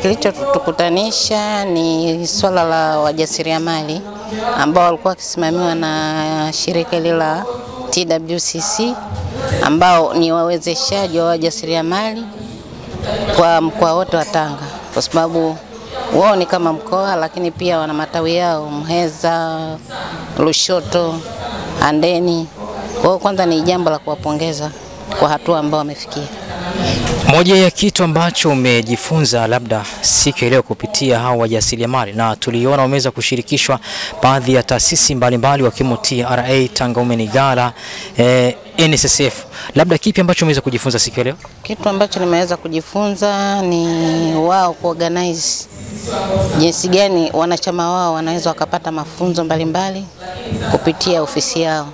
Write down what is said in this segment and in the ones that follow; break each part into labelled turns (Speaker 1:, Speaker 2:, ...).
Speaker 1: Kilichotukutanisha ni swala la wajasiriamali ambao walikuwa wakisimamiwa na shirika hili la TWCC ambao ni wawezeshaji wa wajasiriamali kwa mkoa wote wa Tanga, kwa sababu wao ni kama mkoa lakini pia wana matawi yao Muheza, Lushoto, Handeni. Kwa kwanza ni jambo la kuwapongeza kwa hatua ambao wamefikia.
Speaker 2: Moja ya kitu ambacho umejifunza labda siku leo kupitia hao wajasiriamali, na tuliona umeweza kushirikishwa baadhi ya taasisi mbalimbali wakiwemo TRA, Tanga Women Gala, NSSF. Labda kipi ambacho umeweza kujifunza siku leo?
Speaker 1: Kitu ambacho nimeweza kujifunza ni wao kuorganize jinsi gani wanachama wao wanaweza wakapata mafunzo mbalimbali kupitia ofisi yao.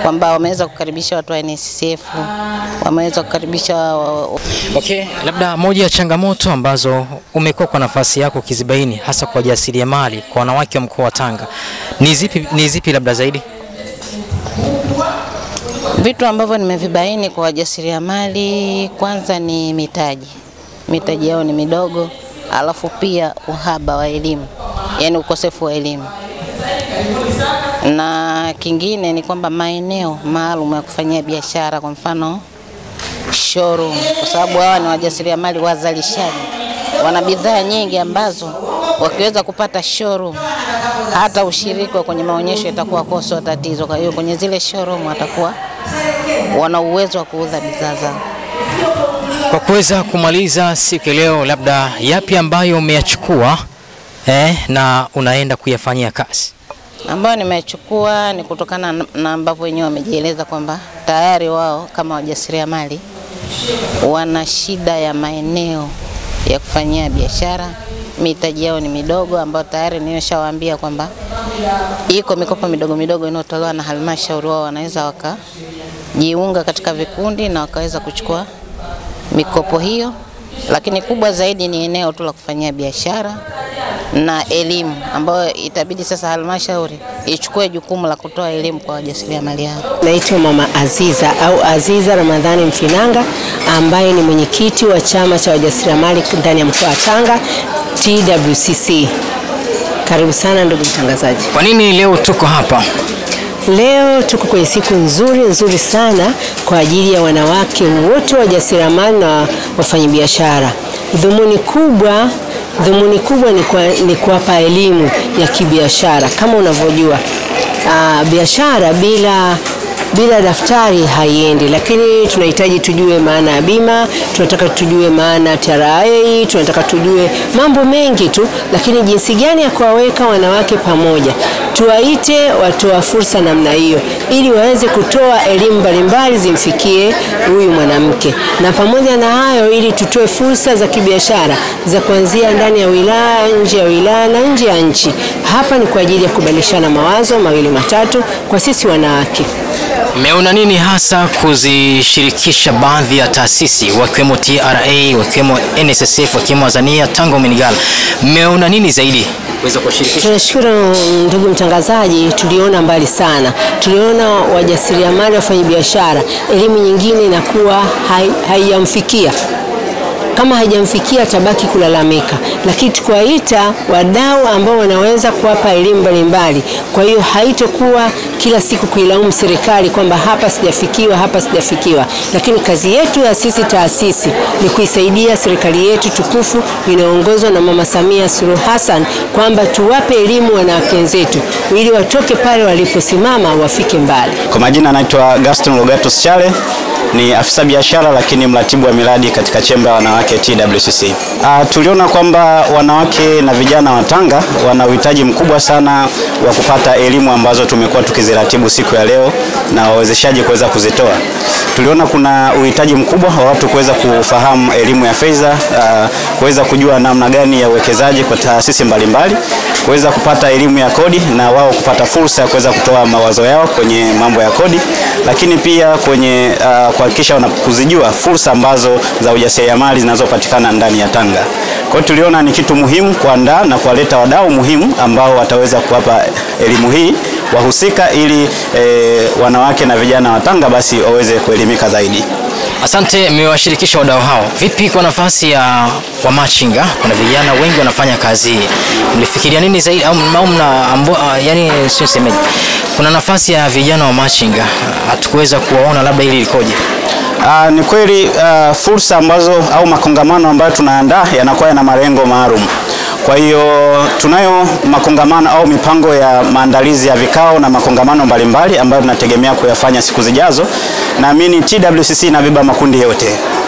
Speaker 1: Kwamba wameweza kukaribisha watu wa NSSF, wameweza kukaribisha
Speaker 2: Okay, labda moja ya changamoto ambazo umekuwa kwa nafasi yako kizibaini hasa kwa wajasiriamali kwa wanawake wa mkoa wa Tanga ni zipi labda zaidi?
Speaker 1: Vitu ambavyo nimevibaini kwa wajasiriamali, kwanza ni mitaji. Mitaji yao ni midogo, alafu pia uhaba wa elimu, yani ukosefu wa elimu. Na kingine ni kwamba maeneo maalum ya kufanyia biashara, kwa mfano showroom, kwa sababu hawa ni wajasiriamali wazalishaji. Wana bidhaa nyingi ambazo wakiweza kupata showroom, hata ushiriki kwenye maonyesho itakuwa kosa tatizo. Kwa hiyo kwenye zile showroom watakuwa wana uwezo wa kuuza bidhaa zao.
Speaker 2: Kwa kuweza kumaliza siku leo, labda yapi ambayo umeyachukua na unaenda kuyafanyia kazi?
Speaker 1: Ambayo nimechukua ni kutokana na ambavyo wenyewe wamejieleza kwamba tayari wao kama wajasiriamali wana shida ya maeneo ya kufanyia biashara. Mitaji yao ni midogo, ambayo tayari nimeshawaambia kwamba iko mikopo midogo midogo inayotolewa na halmashauri, wao wanaweza wakajiunga katika vikundi na wakaweza kuchukua mikopo hiyo. Lakini kubwa zaidi ni eneo tu la kufanyia biashara na elimu, ambayo itabidi sasa halmashauri ichukue jukumu la kutoa elimu kwa wajasiriamali hao.
Speaker 3: Naitwa Mama Aziza au Aziza Ramadhani Mfinanga, ambaye ni mwenyekiti wa chama cha wajasiriamali ndani ya mkoa wa Tanga, TWCC. Karibu sana ndugu mtangazaji.
Speaker 2: Kwa nini leo tuko hapa?
Speaker 3: Leo tuko kwenye siku nzuri sana kwa ajili ya wanawake wote wajasiriamali na wafanyabiashara. Dhumuni kubwa ni kuwapa elimu ya kibiashara. Kama unavyojua, biashara bila daftari haiendi, lakini tunahitaji tujue maana ya bima, tunataka tujue maana ya TRA, tunataka tujue mambo mengi tu, lakini jinsi gani ya kuwaweka wanawake pamoja. Tuwaite watoa fursa namna hiyo ili waweze kutoa elimu mbalimbali zimfikie huyu mwanamke. Na pamoja na hayo, ili tutoe fursa za kibiashara za kuanzia ndani ya wilaya, nje ya wilaya na nje ya nchi. Hapa ni kwa ajili ya kubadilishana mawazo mawili matatu kwa sisi wanawake.
Speaker 2: Mmeona nini hasa kuzishirikisha baadhi ya taasisi wakiwemo TRA, wakiwemo NSSF, wakiwemo Azania, Tanga Women Gala? Mmeona nini zaidi kuweza kushirikisha?
Speaker 3: Tunashukuru ndugu mtangazaji, tuliona mbali sana. Tuliona wajasiriamali wafanya biashara, elimu nyingine inakuwa haijamfikia. Kama haijamfikia tabaki kulalamika, lakini tukawaita wadau ambao wanaweza kuwapa elimu mbalimbali. Kwa hiyo haitokuwa kila siku kuilaumu serikali kwamba hapa sijafikiwa, lakini kazi yetu ya sisi taasisi ni kuisaidia serikali yetu tukufu inaongozwa na Mama Samia Suluhu Hassan kwamba tuwape elimu wanawake wenzetu ili watoke pale waliposimama wafike mbali.
Speaker 4: Kwa majina naitwa Gaston Logatus Chale, ni afisa biashara lakini mratibu wa miradi katika chemba ya wanawake TWCC. Tuliona kwamba wanawake na vijana wa Tanga wana uhitaji mkubwa sana wa kupata elimu ambazo tumekuwa tukiziratibu siku ya leo na wawezeshaji kuweza kuzitoa. Tuliona kuna uhitaji mkubwa wa watu kuweza kufahamu elimu ya fedha, kuweza kujua namna gani ya uwekezaji kwa taasisi mbalimbali, kuweza kupata elimu ya kodi na wao kupata fursa ya kuweza kutoa mawazo yao kwenye mambo ya kodi, lakini pia kwenye kuhakikisha wanakuzijua fursa ambazo za ujasiriamali zinazopatikana ndani ya Tanga. Kwa hiyo tuliona ni kitu muhimu kuandaa na kuwaleta wadau muhimu ambao wataweza kuwapa elimu hii wahusika ili wanawake na vijana wa Tanga basi waweze kuelimika zaidi.
Speaker 2: Asante, mmewashirikisha wadau hao. Vipi kwa nafasi ya wamachinga? Kuna vijana wengi wanafanya kazi hii. Mlifikiria nini zaidi au yani sio semeje? Kuna nafasi ya vijana wa machinga. Hatukuweza kuwaona, labda hili likoje?
Speaker 4: Ni kweli fursa ambazo au makongamano ambayo tunaandaa yanakuwa yana malengo maalum. Kwa hiyo tunayo makongamano au mipango ya maandalizi ya vikao na makongamano mbalimbali ambayo tunategemea kuyafanya siku zijazo. Naamini TWCC inabeba makundi yote,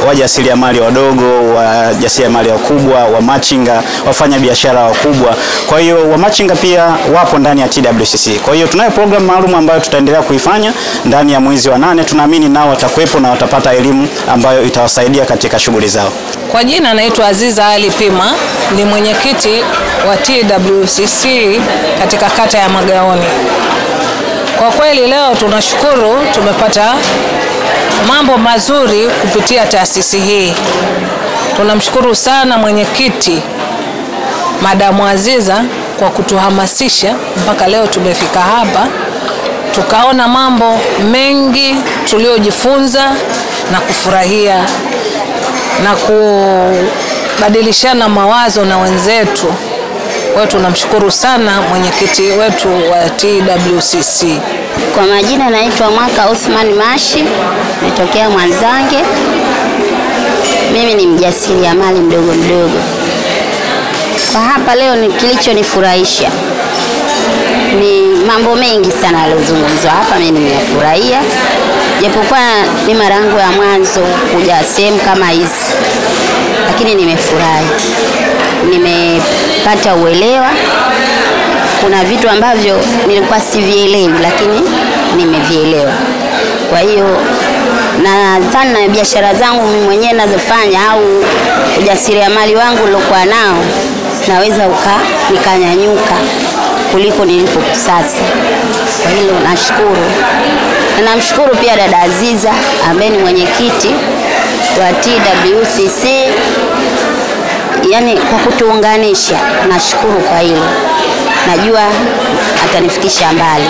Speaker 4: wajasiriamali wadogo, wajasiriamali wakubwa, wamachinga, wafanya biashara wakubwa. Kwa hiyo wamachinga pia wapo ndani ya TWCC. Kwa hiyo tunayo program maalum ambayo tutaendelea kuifanya ndani ya mwezi wa 8. Tunaamini nao watakuwepo na watapata elimu ambayo itawasaidia katika shughuli zao.
Speaker 5: Kwa jina naitwa Aziza Ali Pima, ni mwenyekiti wa TWCC katika kata ya Magaoni. Kwa kweli leo tunashukuru tumepata mambo mazuri kupitia taasisi hii. Tunamshukuru sana mwenyekiti Madamu Aziza kwa kutuhamasisha mpaka leo tumefika hapa. Tukaona mambo mengi tuliojifunza na kufurahia na kubadilishana mawazo na wenzetu. Kwa tunamshukuru sana mwenyekiti wetu wa TWCC.
Speaker 6: Kwa majina naitwa Mwaka Uthman Mashi, natokea Mwanzange. Mimi ni mjasiriamali mdogo mdogo. Kwa hapa leo kilichonifurahisha ni mambo mengi sana yaliyozungumzwa hapa, mimi nimefurahia. Japokuwa ni mara yangu ya mwanzo kuja sehemu kama hizi, lakini nimefurahi. Nimepata uelewa. Kuna vitu ambavyo nilikuwa sivielewi lakini nimevielewa. Kwa hiyo nadhani na biashara zangu mimi mwenyewe nazofanya au ujasiriamali wangu nilokuwa nao naweza nikanyanyuka kuliko nilipo sasa. Kwa hilo nashukuru. Na namshukuru pia dada Aziza ambaye ni mwenyekiti wa TWCC, yani kwa kutuunganisha. Nashukuru kwa hilo. Najua atanifikisha mbali.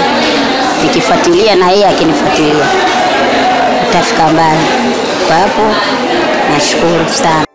Speaker 6: Nikifuatilia na yeye akinifuatilia tutafika mbali. Kwa hapo nashukuru sana.